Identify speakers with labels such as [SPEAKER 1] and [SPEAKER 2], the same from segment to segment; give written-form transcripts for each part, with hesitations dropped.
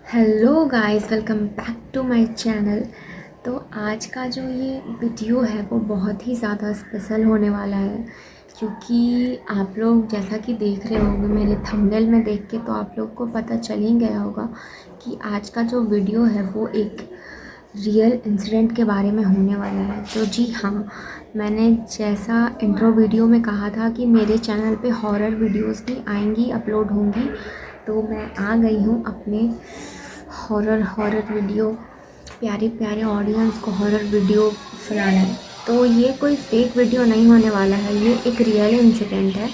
[SPEAKER 1] Hello guys, welcome back to my channel. तो आज का जो ये वीडियो है वो बहुत ही ज़्यादा स्पेशल होने वाला है, क्योंकि आप लोग जैसा कि देख रहे होंगे मेरे थंबनेल में देख के, तो आप लोग को पता चल ही गया होगा कि आज का जो वीडियो है वो एक रियल इंसिडेंट के बारे में होने वाला है। तो जी हाँ, मैंने जैसा इंट्रो वीडियो में कहा था कि मेरे चैनल पे हॉरर वीडियोस भी आएंगी, अपलोड होंगी, तो मैं आ गई हूँ अपने हॉरर वीडियो, प्यारे प्यारे ऑडियंस को हॉरर वीडियो सुनाना है। तो ये कोई फेक वीडियो नहीं होने वाला है, ये एक रियल इंसिडेंट है,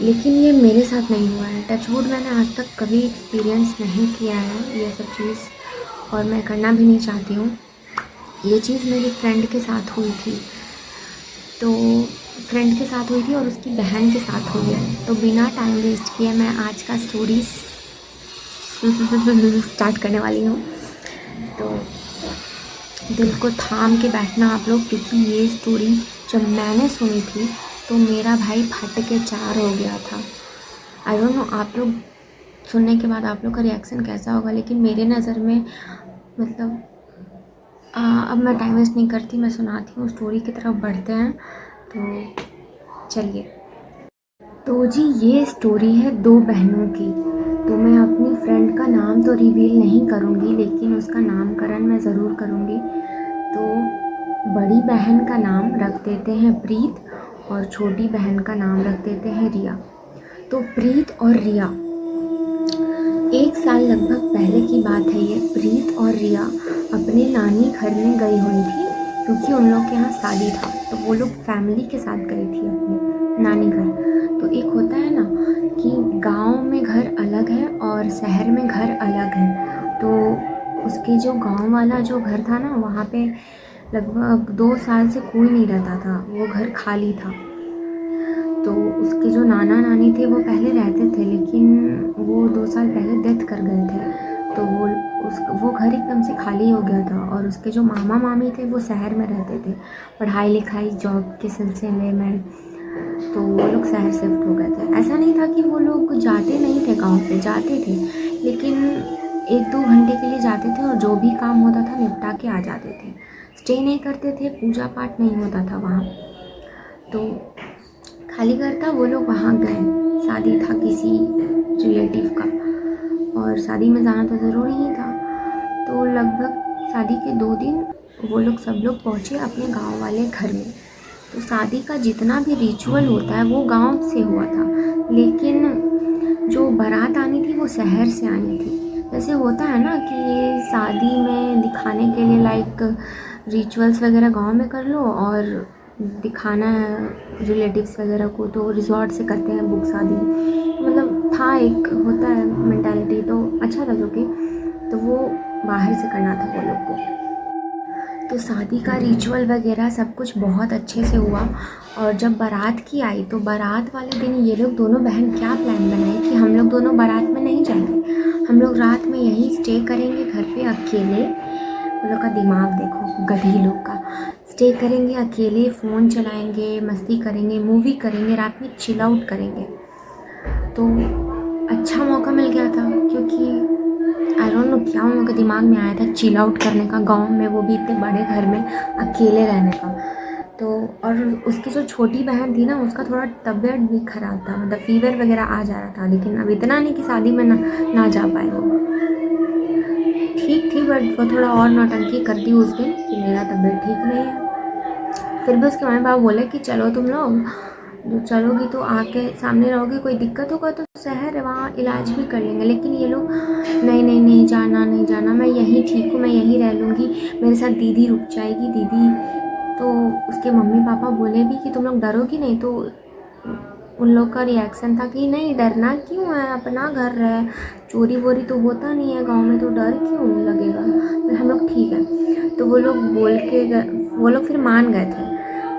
[SPEAKER 1] लेकिन ये मेरे साथ नहीं हुआ है। टचवुड, मैंने आज तक कभी एक्सपीरियंस नहीं किया है ये सब चीज़, और मैं करना भी नहीं चाहती हूँ। ये चीज़ मेरी फ्रेंड के साथ हुई थी, तो फ्रेंड के साथ हुई थी और उसकी बहन के साथ हुई है। तो बिना टाइम वेस्ट किए मैं आज का स्टोरी स्टार्ट करने वाली हूँ। तो दिल को थाम के बैठना आप लोग, क्योंकि ये स्टोरी जब मैंने सुनी थी तो मेरा भाई फट के चार हो गया था। आई डोंट नो आप लोग सुनने के बाद आप लोग का रिएक्शन कैसा होगा, लेकिन मेरे नज़र में मतलब अब मैं टाइम वेस्ट नहीं करती, मैं सुनाती हूँ, स्टोरी की तरफ बढ़ते हैं। तो चलिए। तो जी, ये स्टोरी है दो बहनों की। तो मैं अपनी फ्रेंड का नाम तो रिवील नहीं करूँगी, लेकिन उसका नामकरण मैं ज़रूर करूँगी। तो बड़ी बहन का नाम रख देते हैं प्रीत और छोटी बहन का नाम रख देते हैं रिया। तो प्रीत और रिया, एक साल लगभग पहले की बात है ये। प्रीत और रिया अपने नानी घर में गई हुई थी, क्योंकि उन लोग के यहाँ शादी था, तो वो लोग फैमिली के साथ गई थी अपने नानी घर। तो एक होता है ना कि गांव में घर अलग है और शहर में घर अलग है। तो उसके जो गांव वाला जो घर था ना, वहाँ पे लगभग 2 साल से कोई नहीं रहता था, वो घर खाली था। तो उसके जो नाना नानी थे वो पहले रहते थे, लेकिन वो 2 साल पहले डेथ कर गए थे। तो वो घर एकदम से खाली हो गया था। और उसके जो मामा मामी थे वो शहर में रहते थे, पढ़ाई लिखाई जॉब के सिलसिले में। तो वो लोग शहर शिफ्ट हो गए थे। ऐसा नहीं था कि वो लोग जाते नहीं थे गांव पे, जाते थे, लेकिन 1-2 घंटे के लिए जाते थे और जो भी काम होता था निपटा के आ जाते थे। स्टे नहीं करते थे, पूजा पाठ नहीं होता था वहाँ। तो खाली घर था, वो लोग वहाँ गए। शादी था किसी रिलेटिव का, और शादी में जाना तो ज़रूरी ही था। तो लगभग शादी के 2 दिन वो लोग सब लोग पहुँचे अपने गांव वाले घर में। तो शादी का जितना भी रिचुअल होता है वो गांव से हुआ था, लेकिन जो बारात आनी थी वो शहर से आनी थी। जैसे होता है ना कि शादी में दिखाने के लिए लाइक रिचुअल्स वगैरह गांव में कर लो, और दिखाना है रिलेटिव्स वगैरह को तो रिजॉर्ट से करते हैं बुक शादी। तो मतलब था, एक होता है मेंटालिटी, तो अच्छा था जो कि, तो वो बाहर से करना था वो लोग को। तो शादी का रिचुअल वगैरह सब कुछ बहुत अच्छे से हुआ। और जब बारात की आई तो बारात वाले दिन ये लोग दोनों बहन क्या प्लान बनाए कि हम लोग दोनों बारात में नहीं जाएंगे, हम लोग रात में यहीं स्टे करेंगे घर पे अकेले। उन लोग का दिमाग देखो, गधी लोग का। स्टे करेंगे अकेले, फ़ोन चलाएंगे, मस्ती करेंगे, मूवी करेंगे, रात में चिल आउट करेंगे। तो अच्छा मौका मिल गया था, क्योंकि आई डोंट नो क्या उन लोग के दिमाग में आया था चिल आउट करने का गांव में, वो भी इतने बड़े घर में अकेले रहने का। तो और उसकी जो छोटी बहन थी ना, उसका थोड़ा तबीयत भी ख़राब था, मतलब फीवर वगैरह आ जा रहा था, लेकिन अब इतना नहीं कि शादी में ना जा पाए वो। ठीक थी, बट वो थोड़ा और नौटंकी कर दी उस दिन कि मेरा तबीयत ठीक नहीं है। फिर भी उसके मम्मी पापा बोले कि चलो तुम लोग, जो चलोगी तो आके सामने रहोगी, कोई दिक्कत होगा तो शहर है वहाँ इलाज भी कर लेंगे। लेकिन ये लोग नहीं नहीं नहीं जाना, नहीं जाना, मैं यहीं ठीक हूँ, मैं यहीं रह लूँगी, मेरे साथ दीदी रुक जाएगी दीदी। तो उसके मम्मी पापा बोले भी कि तुम लोग डरोगी नहीं। तो उन लोग का रिएक्शन था कि नहीं, डरना क्यों है, अपना घर है, चोरी वोरी तो होता नहीं है गांव में, तो डर क्यों लगेगा। तो हम लोग ठीक है। तो वो लोग बोल के वो लोग फिर मान गए थे।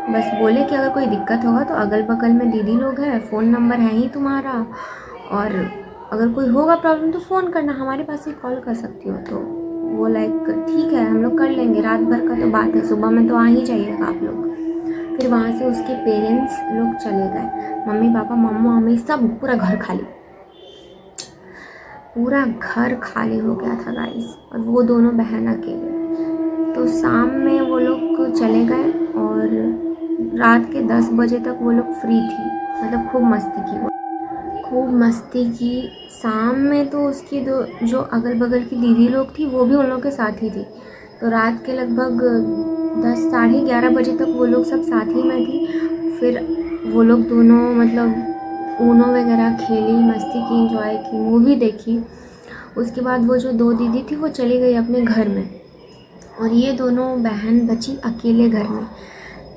[SPEAKER 1] बस बोले कि अगर कोई दिक्कत होगा तो अगल बगल में दीदी लोग हैं, फ़ोन नंबर है ही तुम्हारा, और अगर कोई होगा प्रॉब्लम तो फ़ोन करना, हमारे पास ही कॉल कर सकती हो। तो वो लाइक ठीक है, हम लोग कर लेंगे, रात भर का तो बात है, सुबह में तो आ ही जाइएगा आप लोग। फिर वहाँ से उसके पेरेंट्स लोग चले गए, मम्मी पापा मम्मा मम्मी सब, पूरा घर खाली। पूरा घर खाली हो गया था गाइस, और वो दोनों बहन अकेले। तो शाम में वो लोग चले गए और रात के 10 बजे तक वो लोग फ्री थी, मतलब खूब मस्ती की, वो खूब मस्ती की। शाम में तो उसकी दो जो अगल बगल की दीदी लोग थी वो भी उन लोग के साथ ही थी। तो रात के लगभग 10 साढ़े 11 बजे तक वो लोग सब साथ ही में थी। फिर वो लोग दोनों मतलब ऊनो वगैरह खेली, मस्ती की, इंजॉय की, मूवी देखी। उसके बाद वो जो दो दीदी थी वो चली गई अपने घर में, और ये दोनों बहन बची अकेले घर में।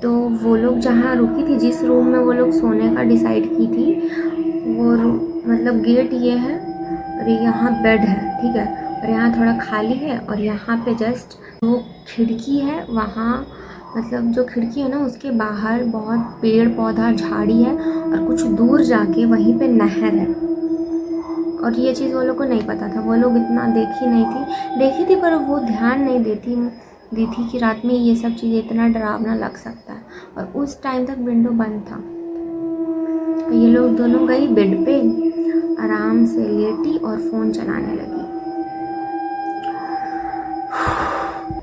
[SPEAKER 1] तो वो लोग जहाँ रुकी थी, जिस रूम में वो लोग सोने का डिसाइड की थी, वो मतलब गेट ये है और यहाँ बेड है, ठीक है, और यहाँ थोड़ा खाली है, और यहाँ पे जस्ट वो खिड़की है, वहाँ मतलब जो खिड़की है ना उसके बाहर बहुत पेड़ पौधा झाड़ी है, और कुछ दूर जाके वहीं पे नहर है। और ये चीज़ वो लोग को नहीं पता था, वो लोग इतना देखी थी पर वो ध्यान नहीं दी थी कि रात में ये सब चीज़ें इतना डरावना लग सकता है। और उस टाइम तक विंडो बंद था। ये लोग दोनों गई बेड पे, आराम से लेटी और फ़ोन चलाने लगी।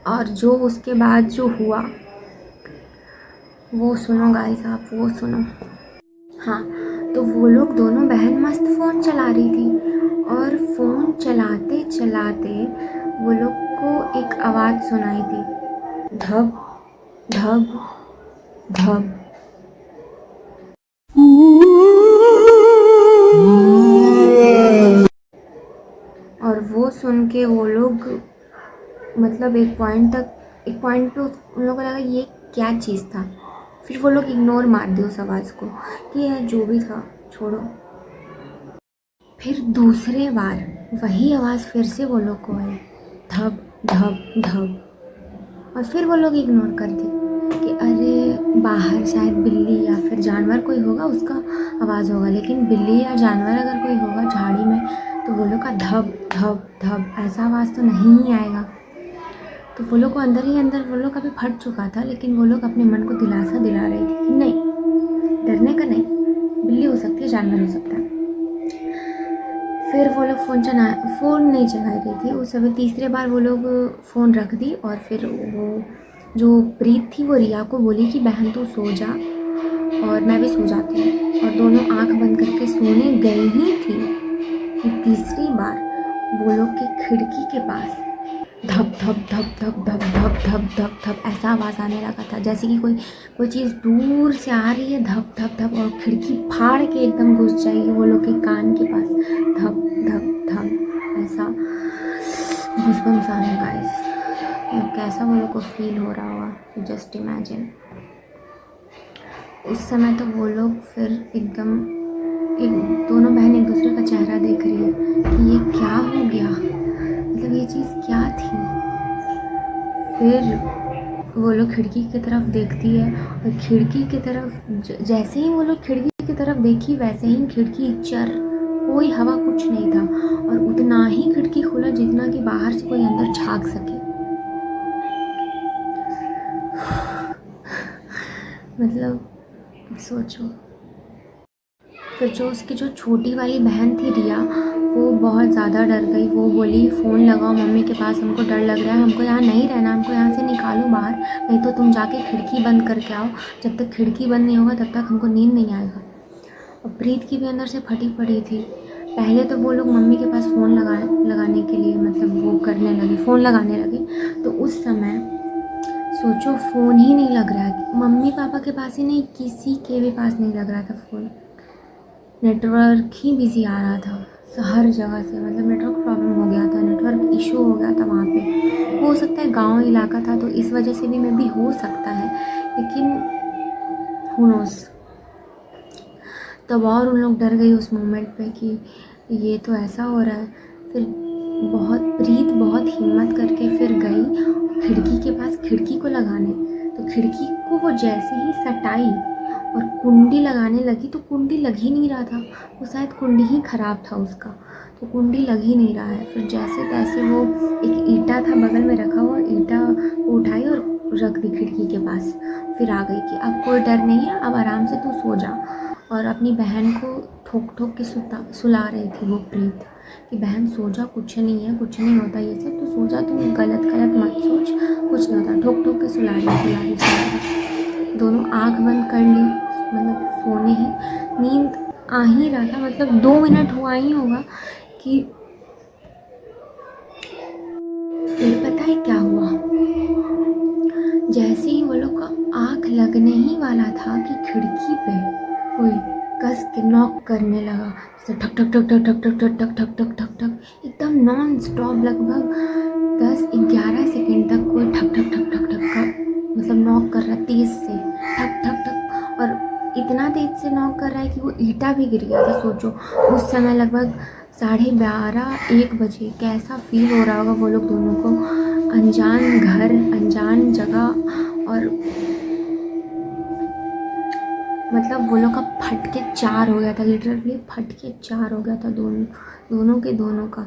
[SPEAKER 1] और जो उसके बाद जो हुआ वो सुनो गाइस, आप वो सुनो। हाँ, तो वो लोग दोनों बहन मस्त फ़ोन चला रही थी, और फ़ोन चलाते चलाते वो लोग को एक आवाज़ सुनाई दी, धब धब धब। और वो सुन के वो लोग मतलब एक पॉइंट पे उन लोगों को लगा ये क्या चीज़ था। फिर वो लोग इग्नोर मार दिए उस आवाज़ को कि यह जो भी था छोड़ो। फिर दूसरे बार वही आवाज़ फिर से वो लोग को आई, धब धब धब। और फिर वो लोग इग्नोर कर दी कि अरे बाहर शायद बिल्ली या फिर जानवर कोई होगा, उसका आवाज़ होगा। लेकिन बिल्ली या जानवर अगर कोई होगा झाड़ी में तो वो लोग का धब धब धब ऐसा आवाज़ तो नहीं ही आएगा। तो वो लोग को अंदर ही अंदर वो लोग का भी फट चुका था, लेकिन वो लोग अपने मन को दिलासा दिला रही थी कि नहीं, डरने का नहीं, बिल्ली हो सकती है, जानवर हो सकता है। फिर वो लोग फ़ोन नहीं चला रही थी उस समय। तीसरे बार वो लोग फ़ोन रख दी, और फिर वो जो प्रीत थी वो रिया को बोली कि बहन तू सो जा और मैं भी सो जाती हूँ। और दोनों आंख बंद करके सोने गई ही थी कि तीसरी बार वो लोग की खिड़की के पास धप धप धप धप धप धप धप धप धप ऐसा आवाज़ आने लगा था, जैसे कि कोई चीज़ दूर से आ रही है, धप धप धप, और खिड़की फाड़ के एकदम घुस जाएगी वो लोग के कान के पास, धप धप धप ऐसा। गूज़बम्स आ रहे हैं गाइस, कैसा वो लोग को फील हो रहा होगा, जस्ट इमेजिन। उस समय तो वो लोग फिर एकदम दोनों बहन एक दूसरे का चेहरा देख रही है कि ये क्या हो गया, मतलब ये चीज़ क्या थी। फिर वो लोग खिड़की की तरफ देखती है, और खिड़की की तरफ जैसे ही वो लोग खिड़की की तरफ देखी वैसे ही खिड़की चर, कोई हवा कुछ नहीं था, और उतना ही खिड़की खुला जितना कि बाहर से कोई अंदर झांक सके। मतलब सोचो। फिर जो उसकी जो छोटी वाली बहन थी रिया, वो बहुत ज़्यादा डर गई। वो बोली फ़ोन लगाओ मम्मी के पास, हमको डर लग रहा है, हमको यहाँ नहीं रहना, हमको यहाँ से निकालो बाहर, नहीं तो तुम जाके खिड़की बंद करके आओ। जब तक खिड़की बंद नहीं होगा तब तक हमको नींद नहीं आएगा। और प्रीत की भी अंदर से फटी पड़ी थी। पहले तो वो लोग मम्मी के पास फ़ोन लगाने के लिए मतलब वो करने लगे, फ़ोन लगाने लगे। तो उस समय सोचो फ़ोन ही नहीं लग रहा है, मम्मी पापा के पास ही नहीं, किसी के भी पास नहीं लग रहा था फ़ोन। नेटवर्क ही बिज़ी आ रहा था हर जगह से, मतलब नेटवर्क प्रॉब्लम हो गया था, नेटवर्क इशू हो गया था वहाँ पे। हो सकता है गांव इलाका था तो इस वजह से भी मे भी हो सकता है, लेकिन हू नोस। तब और उन लोग डर गई उस मोमेंट पे कि ये तो ऐसा हो रहा है। फिर प्रीत बहुत हिम्मत करके फिर गई खिड़की के पास खिड़की को लगाने। तो खिड़की को वो जैसे ही सटाई और कुंडी लगाने लगी तो कुंडी लग ही नहीं रहा था, वो शायद कुंडी ही ख़राब था उसका, तो कुंडी लग ही नहीं रहा है। फिर जैसे तैसे वो एक ईंटा था बगल में रखा हुआ, ईंटा को उठाई और रख दी खिड़की के पास। फिर आ गई कि अब कोई डर नहीं है, अब आराम से तू सो जा। और अपनी बहन को ठोक ठोक के सुला रही थी वो प्रीत। कि बहन सो जा, कुछ नहीं है, कुछ नहीं होता ये सब, तो सो जा, तू गलत गलत मत सोच, कुछ नहीं होता। ठोक ठोक के सुला रही। दोनों आँख बंद कर ली, मतलब सोने ही, नींद आ ही रहा था, मतलब 2 मिनट हुआ ही होगा कि फिर पता है क्या हुआ। जैसे ही वो लोग का आँख लगने ही वाला था कि खिड़की पे कोई कस के नॉक करने लगा, जैसे ठक ठक ठक ठक ठक ठक ठक ठक ठक ठक ठक, एकदम नॉन स्टॉप, लगभग 10-11 सेकेंड तक कोई ठक ठक ठक ठक ठक का मतलब नॉक कर रहा है तेज से, ठक ठक ठक, और इतना तेज से नॉक कर रहा है कि वो ईंटा भी गिर गया था। सोचो उस समय लगभग 12:30-1 बजे, कैसा फील हो रहा होगा वो लोग दोनों को, अनजान घर, अनजान जगह, और मतलब वो लोग का फट के 4 हो गया था, लिटरली फट के 4 हो गया था दोनों का।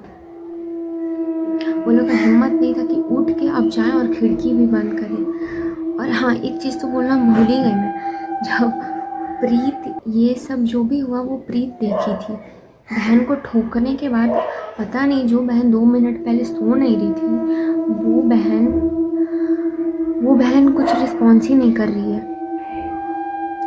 [SPEAKER 1] वो लोग का हिम्मत नहीं था कि उठ के अब जाएं और खिड़की भी बंद करें। और हाँ, एक चीज़ तो बोलना भूल ही गई मैं, जब प्रीत, ये सब जो भी हुआ वो प्रीत देखी थी। बहन को ठोकने के बाद पता नहीं, जो बहन 2 मिनट पहले सो नहीं रही थी, वो बहन कुछ रिस्पॉन्स ही नहीं कर रही है।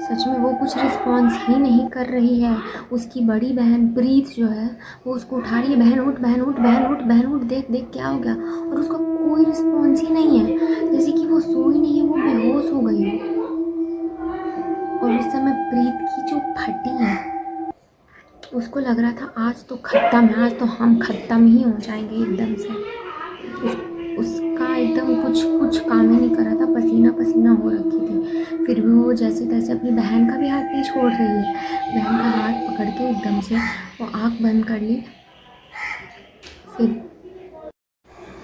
[SPEAKER 1] सच में वो कुछ रिस्पॉन्स ही नहीं कर रही है। उसकी बड़ी बहन प्रीत जो है वो उसको उठा रही है, बहन उठ, बहन उठ, बहन उठ, बहन उठ, देख देख क्या हो गया, और उसका कोई रिस्पॉन्स ही नहीं है, जैसे कि वो सोई नहीं है, वो बेहोश हो गई है। और उस समय प्रीत की जो फटी है, उसको लग रहा था आज तो ख़त्म है, आज तो हम ख़त्म ही हो जाएंगे एकदम से। उसका एकदम कुछ काम ही नहीं कर रहा था, पसीना पसीना हो रखी थी। फिर भी वो जैसे तैसे अपनी बहन का भी हाथ नहीं छोड़ रही है, बहन का हाथ पकड़ के एकदम से वो आँख बंद कर ली, फिर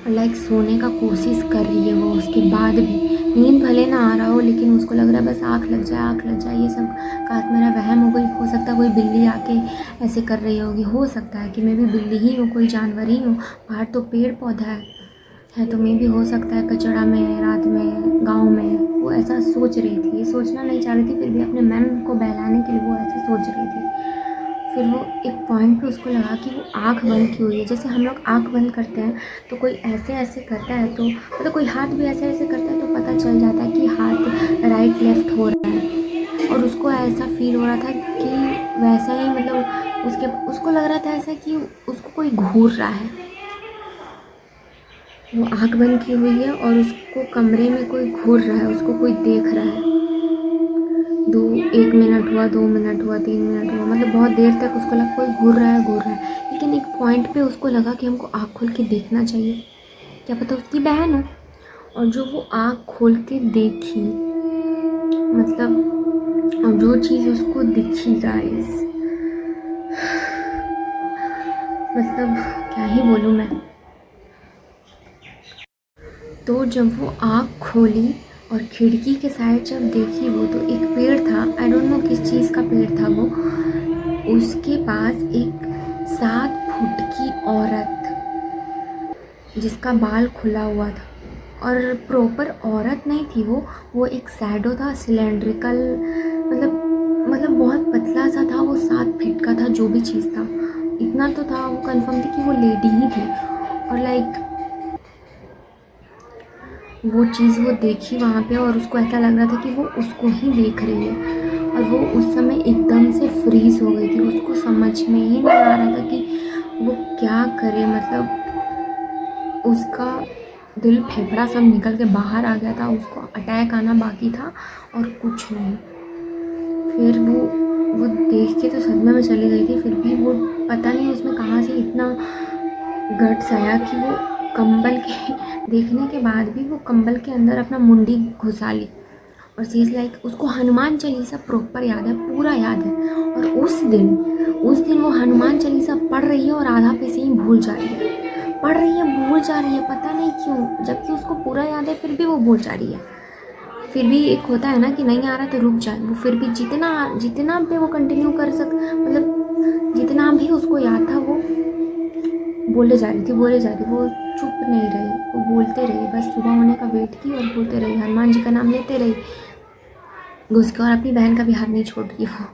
[SPEAKER 1] लाइक सोने का कोशिश कर रही है वो। उसके बाद भी नींद भले ना आ रहा हो, लेकिन उसको लग रहा है बस आँख लग जाए, आँख लग जाए, ये सब काश मेरा वहम हो गई। हो सकता है कोई बिल्ली आके ऐसे कर रही होगी, हो सकता है कि मैं भी बिल्ली ही हूँ, कोई जानवर ही हूँ, बाहर तो पेड़ पौधा है तो मैं भी हो सकता है कचड़ा में, रात में, गांव में, वो ऐसा सोच रही थी। ये सोचना नहीं चाह रही थी, फिर भी अपने मन को बहलाने के लिए वो ऐसे सोच रही थी। फिर वो एक पॉइंट पे उसको लगा कि वो आँख बंद की हुई है। जैसे हम लोग आँख बंद करते हैं तो कोई ऐसे ऐसे करता है, तो मतलब कोई हाथ भी ऐसे ऐसे करता है तो पता चल जाता है कि हाथ राइट लेफ्ट हो रहा है। और उसको ऐसा फील हो रहा था कि वैसा ही, मतलब उसको लग रहा था ऐसा कि उसको कोई घूर रहा है। वो आँख बंद की हुई है और उसको कमरे में कोई घूर रहा है, उसको कोई देख रहा है। 1 मिनट हुआ, 2 मिनट हुआ, 3 मिनट हुआ, मतलब बहुत देर तक उसको लगा कोई घूर रहा है। लेकिन एक पॉइंट पे उसको लगा कि हमको आँख खोल के देखना चाहिए, क्या पता उसकी बहन हो। और जो वो आँख खोल के देखी, मतलब और जो चीज़ उसको दिखी गाइस, मतलब क्या ही बोलूँ मैं। तो जब वो आँख खोली और खिड़की के साइड जब देखी वो, तो एक पेड़ था, आई डोंट नो किस चीज़ का पेड़ था वो, उसके पास एक 7 फुट की औरत, जिसका बाल खुला हुआ था, और प्रॉपर औरत नहीं थी वो एक शैडो था, सिलेंड्रिकल, मतलब बहुत पतला सा था वो, 7 फीट का था। जो भी चीज़ था, इतना तो था, वो कंफर्म थी कि वो लेडी ही थी। और लाइक वो चीज़ वो देखी वहाँ पे, और उसको ऐसा लग रहा था कि वो उसको ही देख रही है। और वो उस समय एकदम से फ्रीज़ हो गई थी, उसको समझ में ही नहीं आ रहा था कि वो क्या करे। मतलब उसका दिल फेफड़ा सब निकल के बाहर आ गया था, उसको अटैक आना बाकी था और कुछ नहीं। फिर वो देख के तो सदमे में चली गई थी, फिर भी वो पता नहीं उसमें कहाँ से इतना गट्स आया कि वो कंबल के देखने के बाद भी वो कंबल के अंदर अपना मुंडी घुसा ली। और चीज़ लाइक उसको हनुमान चालीसा प्रॉपर याद है, पूरा याद है। और उस दिन वो हनुमान चालीसा पढ़ रही है और आधा पे से ही भूल जा रही है, पढ़ रही है भूल जा रही है, पता नहीं क्यों, जबकि उसको पूरा याद है फिर भी वो भूल जा रही है। फिर भी एक होता है ना कि नहीं आ रहा तो रुक जाए, वो फिर भी जितना पे वो कंटिन्यू कर मतलब जितना भी उसको याद था वो बोले जा रही, वो चुप नहीं रही, वो बोलते रही, बस सुबह होने का वेट की और बोलते रही, हनुमान जी का नाम लेते रही घुस के। और अपनी बहन का भी हाथ नहीं छोड़ रही, वो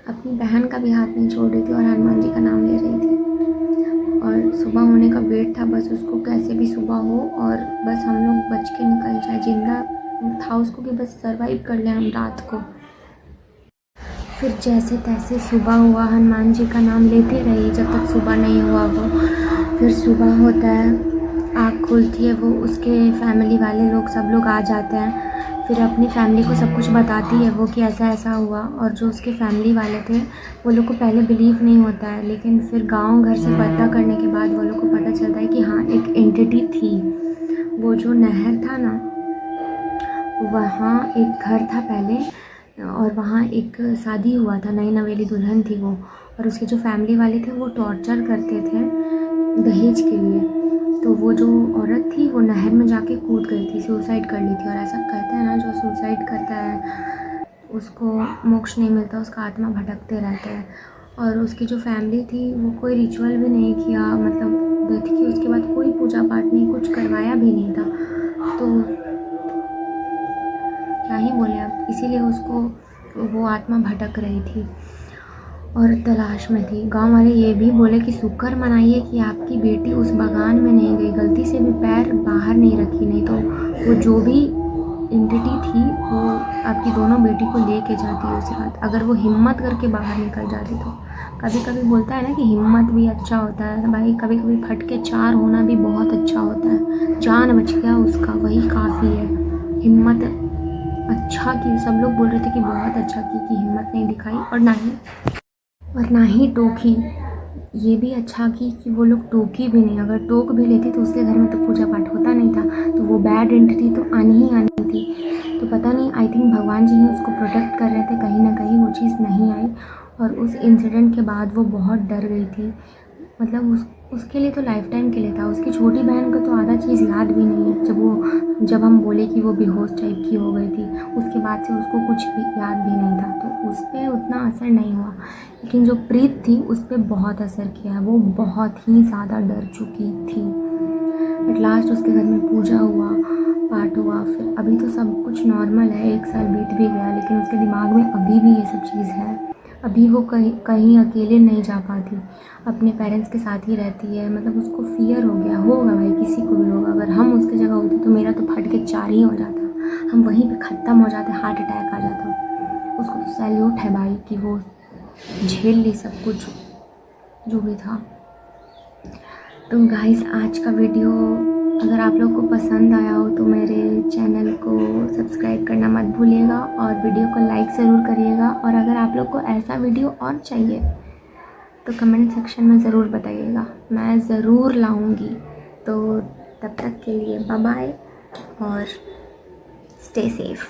[SPEAKER 1] अपनी बहन का भी हाथ नहीं छोड़ रही थी और हनुमान जी का नाम ले रही थी। और सुबह होने का वेट था, बस उसको कैसे भी सुबह हो और बस हम लोग बच के निकल जाए। जिंदा था उसको कि बस सर्वाइव कर लें हम रात को। फिर जैसे तैसे सुबह हुआ, हनुमान जी का नाम लेते रही जब तक सुबह नहीं हुआ वो। फिर सुबह होता है, आँख खुलती है वो, उसके फैमिली वाले लोग सब लोग आ जाते हैं। फिर अपनी फैमिली को सब कुछ बताती है वो कि ऐसा ऐसा हुआ। और जो उसके फैमिली वाले थे वो लोग को पहले बिलीव नहीं होता है, लेकिन फिर गांव घर से पता करने के बाद वो लोग को पता चलता है कि हाँ एक एंटिटी थी। वो जो नहर था ना, वहाँ एक घर था पहले और वहाँ एक शादी हुआ था, नई नवेली दुल्हन थी वो। और उसके जो फैमिली वाले थे वो टॉर्चर करते थे दहेज के लिए। तो वो जो औरत थी वो नहर में जाके कूद गई थी, सुसाइड कर ली थी। और ऐसा कहते हैं ना, जो सुसाइड करता है उसको मोक्ष नहीं मिलता, उसका आत्मा भटकते रहता है। और उसकी जो फैमिली थी वो कोई रिचुअल भी नहीं किया, मतलब डेथ की उसके बाद कोई पूजा पाठ नहीं, कुछ करवाया भी नहीं था। तो क्या ही बोले अब, इसीलिए उसको वो आत्मा भटक रही थी और तलाश में थी। गांव वाले ये भी बोले कि शुक्र मनाइए कि आपकी बेटी उस बागान में नहीं गई, गलती से भी पैर बाहर नहीं रखी, नहीं तो वो जो भी एंटिटी थी वो आपकी दोनों बेटी को लेके जाती उस रात, अगर वो हिम्मत करके बाहर निकल जाती तो। कभी कभी बोलता है ना कि हिम्मत भी अच्छा होता है भाई, कभी कभी फट के चार होना भी बहुत अच्छा होता है। जान बच गया उसका, वही काफ़ी है। हिम्मत अच्छा की, सब लोग बोल रहे थे कि बहुत अच्छा की कि हिम्मत नहीं दिखाई और ना ही टोकी। ये भी अच्छा की कि वो लोग टोकी भी नहीं, अगर टोक भी लेती तो उसके घर में तो पूजा पाठ होता नहीं था, तो वो बैड एंटिटी तो आनी ही आनी थी। तो पता नहीं, आई थिंक भगवान जी ही उसको प्रोटेक्ट कर रहे थे, कहीं ना कहीं वो चीज़ नहीं आई। और उस इंसिडेंट के बाद वो बहुत डर गई थी, मतलब उसके लिए तो लाइफ टाइम के लिए था। उसकी छोटी बहन को तो आधा चीज़ याद भी नहीं है, जब हम बोले कि वो बेहोश टाइप की हो गई थी, उसके बाद से उसको कुछ भी याद भी नहीं था, तो उस पर उतना असर नहीं हुआ। लेकिन जो प्रीत थी उस पर बहुत असर किया है, वो बहुत ही ज़्यादा डर चुकी थी। एट लास्ट उसके घर में पूजा हुआ, पाठ हुआ, फिर अभी तो सब कुछ नॉर्मल है, 1 साल बीत भी गया, लेकिन उसके दिमाग में अभी भी ये सब चीज़ है। अभी वो कहीं अकेले नहीं जा पाती, अपने पेरेंट्स के साथ ही रहती है। मतलब उसको फियर हो गया होगा भाई, किसी को भी होगा। अगर हम उसकी जगह होते तो मेरा तो फट के 4 ही हो जाता, हम वहीं पे ख़त्म हो जाते, हार्ट अटैक आ जाता। उसको तो सैल्यूट है भाई कि वो झेल ली सब कुछ जो भी था। तो गाइस, आज का वीडियो अगर आप लोग को पसंद आया हो तो मेरे चैनल को सब्सक्राइब करना मत भूलिएगा और वीडियो को लाइक ज़रूर करिएगा। और अगर आप लोग को ऐसा वीडियो और चाहिए तो कमेंट सेक्शन में ज़रूर बताइएगा, मैं ज़रूर लाऊंगी। तो तब तक के लिए बाय बाय और स्टे सेफ।